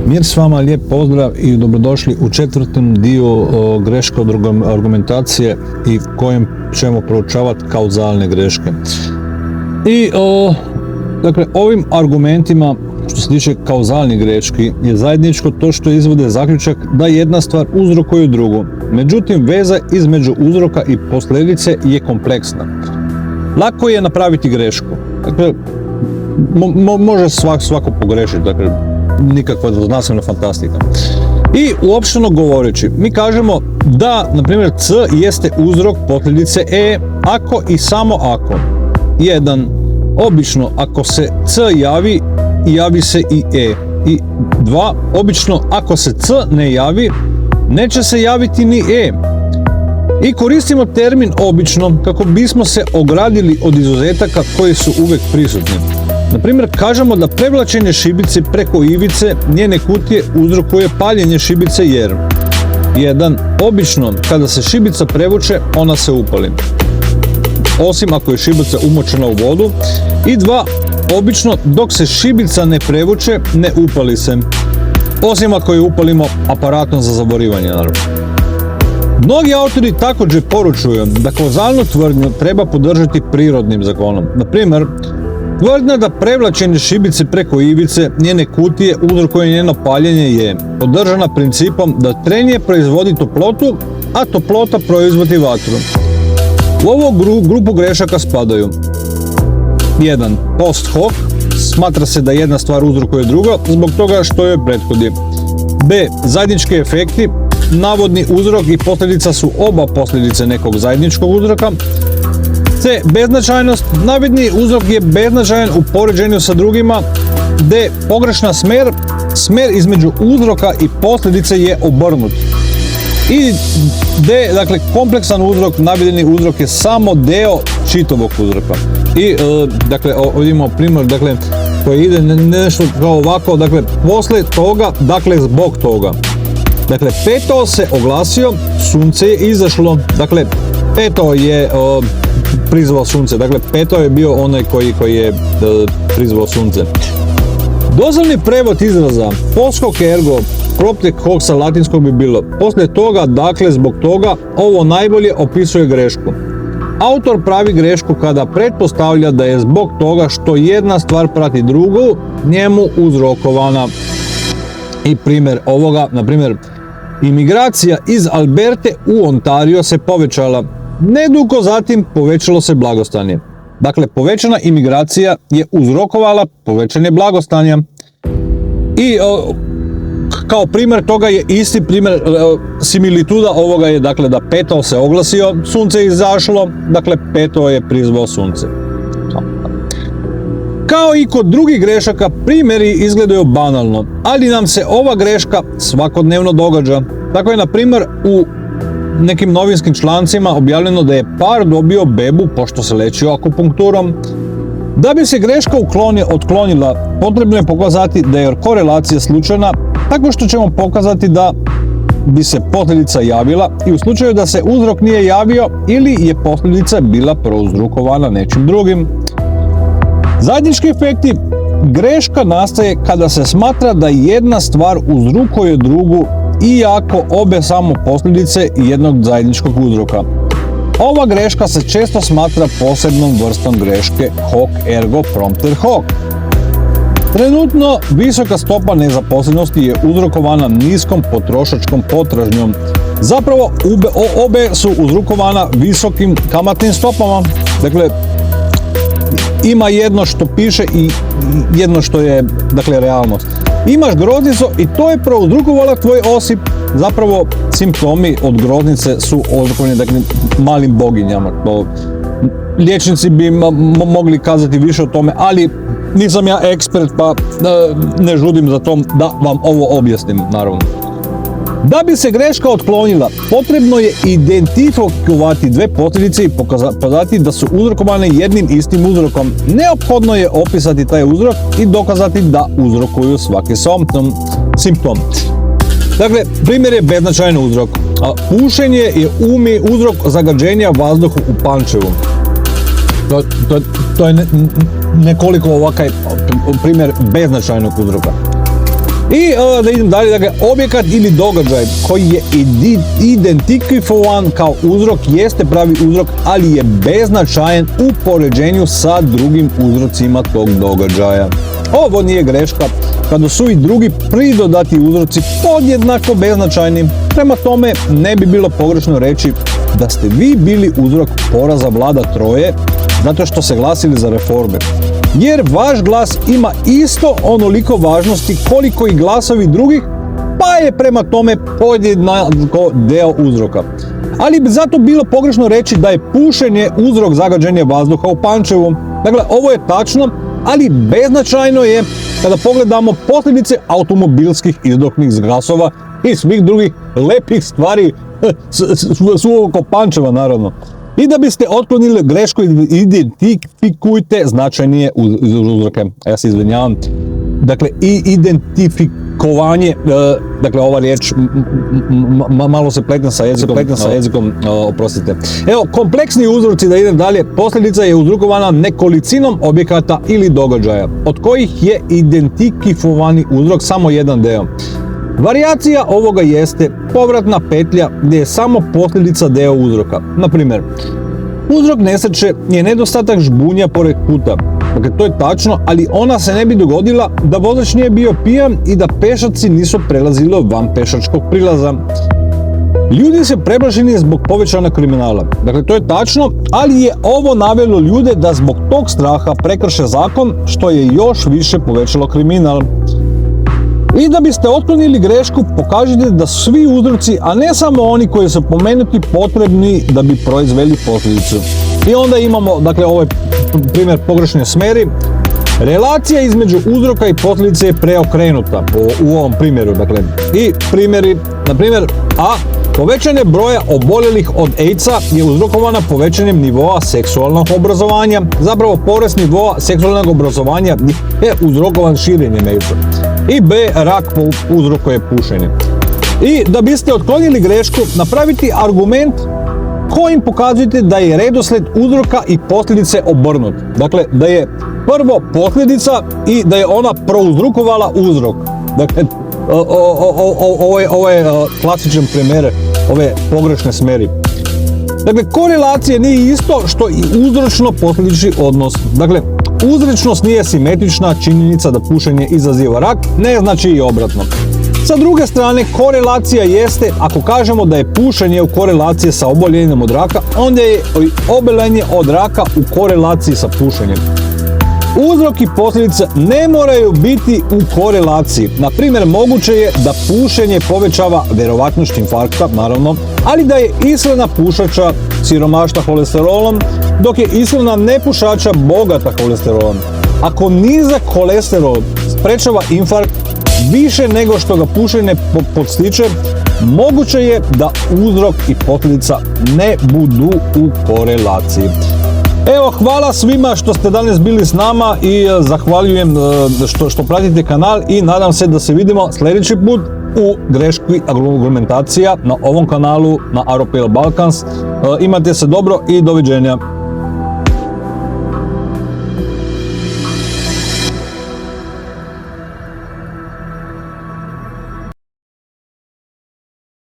Mir s vama, lijep pozdrav i dobrodošli u četvrtom dio greške od argumentacije i kojem ćemo proučavati kauzalne greške. I dakle, ovim argumentima što se tiče kauzalnih greški je zajedničko to što izvode zaključak da jedna stvar uzrokuje drugu. Međutim, veza između uzroka i posljedice je kompleksna. Lako je napraviti grešku. Dakle, može svako pogrešiti, dakle, nikakva znanstvena fantastika. I uopšteno govoreći, mi kažemo da, na primjer, C jeste uzrok posljedice E ako i samo ako. 1. Obično, ako se C javi, javi se i E. I 2. Obično, ako se C ne javi, neće se javiti ni E. I koristimo termin obično kako bismo se ogradili od izuzetaka koji su uvijek prisutni. Na primjer, kažemo da prevlačenje šibice preko ivice njene kutije uzrokuje paljenje šibice jer 1. Obično, kada se šibica prevuče, ona se upali. Osim ako je šibica umočena u vodu. I 2. Obično, dok se šibica ne prevuče, ne upali se. Osim ako je upalimo aparatom za zavorivanje, naravno. Mnogi autori također poručuju da kauzalnu tvrdnju treba podržati prirodnim zakonom. Na primjer, tvrdnja da prevlačenje šibice preko ivice njene kutije uzrokuje njeno paljenje je podržana principom da trenje proizvodi toplotu, a toplota proizvodi vatru. U ovu grupu grešaka spadaju 1. Post hoc, smatra se da jedna stvar uzrokuje drugo zbog toga što joj prethodi. B. Zajednički efekti, navodni uzrok i posljedica su oba posljedice nekog zajedničkog uzroka. C. Beznačajnost, navodni uzrok je beznačajan u poređenju sa drugima. D. Pogrešna smer između uzroka i posljedice je obrnut. I D. Dakle, kompleksan uzrok, navedeni uzrok je samo deo čitavog uzroka. I dakle, ovdje imamo primjer, dakle, koji ide nešto kao ovako, dakle, poslije toga, dakle, zbog toga. Dakle, Petao se oglasio, sunce je izašlo, dakle, Petao je prizvao sunce, dakle, Petao je bio onaj koji je prizvao sunce. Doslovni prevod izraza post hoc ergo propter hoc sa latinskog bi bilo poslije toga, dakle, zbog toga, ovo najbolje opisuje grešku. Autor pravi grešku kada pretpostavlja da je zbog toga što jedna stvar prati drugu, njemu uzrokovana. I primjer ovoga, na primjer, imigracija iz Alberte u Ontario se povećala. Nedugo zatim povećalo se blagostanje. Dakle, povećana imigracija je uzrokovala povećanje blagostanja. I kao primjer toga je isti primjer similituda ovoga je, dakle, da Petao se oglasio, sunce je izašlo, dakle, Petao je prizvao sunce. Kao i kod drugih grešaka, primjeri izgledaju banalno, ali nam se ova greška svakodnevno događa. Tako je, na primjer, u nekim novinskim člancima objavljeno da je par dobio bebu pošto se lečio akupunkturom. Da bi se greška otklonila, potrebno je pokazati da je korelacija slučajna, tako što ćemo pokazati da bi se posljedica javila i u slučaju da se uzrok nije javio ili je posljedica bila prouzrokovana nečim drugim. Zajednički efekti. Greška nastaje kada se smatra da jedna stvar uzrokuje drugu iako obe samo posljedice jednog zajedničkog uzroka. Ova greška se često smatra posebnom vrstom greške hoc ergo propter hoc. Trenutno visoka stopa nezaposlenosti je uzrokovana niskom potrošačkom potražnjom. Zapravo obe su uzrokovana visokim kamatnim stopama. Dakle, ima jedno što piše i jedno što je, dakle, realnost. Imaš groznicu i to je prouzrokovala tvoj osip. Zapravo, simptomi od groznice su uzrokovani, dakle, malim boginjama. Liječnici bi mogli kazati više o tome, ali nisam ja ekspert pa ne žudim za tom da vam ovo objasnim, naravno. Da bi se greška otklonila, potrebno je identifikovati dve posljedice i pokazati da su uzrokovane jednim istim uzrokom. Neophodno je opisati taj uzrok i dokazati da uzrokuju svaki simptom. Dakle, primjer je beznačajan uzrok. Pušenje je uzrok zagađenja vazduha u Pančevu. To je nekoliko ovakav primjer beznačajnog uzroka. I da idem dalje, dakle, objekat ili događaj koji je identifikovan kao uzrok jeste pravi uzrok, ali je beznačajan u poređenju sa drugim uzrocima tog događaja. Ovo nije greška kada su i drugi pridodati uzroci podjednako beznačajni. Prema tome ne bi bilo pogrešno reći da ste vi bili uzrok poraza vlada Troje zato što se glasili za reforme. Jer vaš glas ima isto onoliko važnosti koliko i glasovi drugih, pa je prema tome podjednako deo uzroka. Ali bi zato bilo pogrešno reći da je pušenje uzrok zagađenja vazduha u Pančevu. Dakle, ovo je tačno, ali beznačajno je kada pogledamo posljedice automobilskih izdoknih gasova i svih drugih lepih stvari su oko Pančeva, naravno. I da biste otklonili grešku, identifikujte značajnije uzroke. Ja se izvinjavam. Dakle, i identifikovanje, dakle, ova riječ malo se pletem sa jezikom, oprostite. Evo, kompleksni uzroci, da idem dalje, posljedica je uzrokovana nekolicinom objekata ili događaja, od kojih je identifikovani uzrok samo jedan deo. Varijacija ovoga jeste povratna petlja gdje je samo posljedica deo uzroka. Na primjer, uzrok nesreće je nedostatak žbunja pored puta. Dakle, to je tačno, ali ona se ne bi dogodila da vozač nije bio pijan i da pešaci nisu prelazili van pešačkog prilaza. Ljudi su preplašeni zbog povećanog kriminala. Dakle, to je tačno, ali je ovo navelo ljude da zbog tog straha prekrše zakon, što je još više povećalo kriminal. I da biste otklonili grešku, pokažite da su svi uzroci, a ne samo oni koji su pomenuti, potrebni da bi proizveli posljedicu. I onda imamo, dakle, ovaj primjer pogrešne smeri. Relacija između uzroka i posljedice je preokrenuta u ovom primjeru. Dakle, i primjeri, na primjer, povećanje broja oboljelih od AIDS-a je uzrokovana povećanjem nivoa seksualnog obrazovanja. Zapravo, porast nivoa seksualnog obrazovanja je uzrokovan širenjem AIDS-a. I B, rak uzrokuje pušenje. I da biste otklonili grešku, napraviti argument kojim pokazujete da je redoslijed uzroka i posljedice obrnut. Dakle, da je prvo posljedica i da je ona prouzrokovala uzrok. Dakle, ovo je klasičan primjer ove pogrešne smeri. Dakle, korelacija nije isto što i uzročno-posljedični odnos. Dakle, uzročnost nije simetrična, činjenica da pušenje izaziva rak ne znači i obratno. Sa druge strane, korelacija jeste, ako kažemo da je pušenje u korelaciji sa oboljenjem od raka, onda je oboljenje od raka u korelaciji sa pušenjem. Uzrok i posljedice ne moraju biti u korelaciji. Na primjer, moguće je da pušenje povećava vjerovatnost infarkta, naravno, ali da je ishrana pušača siromašna holesterolom, dok je ishrana nepušača bogata holesterolom. Ako nizak kolesterol sprečava infarkt više nego što ga pušenje podstiče, moguće je da uzrok i posljedica ne budu u korelaciji. Evo, hvala svima što ste danas bili s nama i zahvaljujem što pratite kanal i nadam se da se vidimo sljedeći put u greški argumentacija na ovom kanalu na Aropel Balkans. Imate se dobro i doviđenja.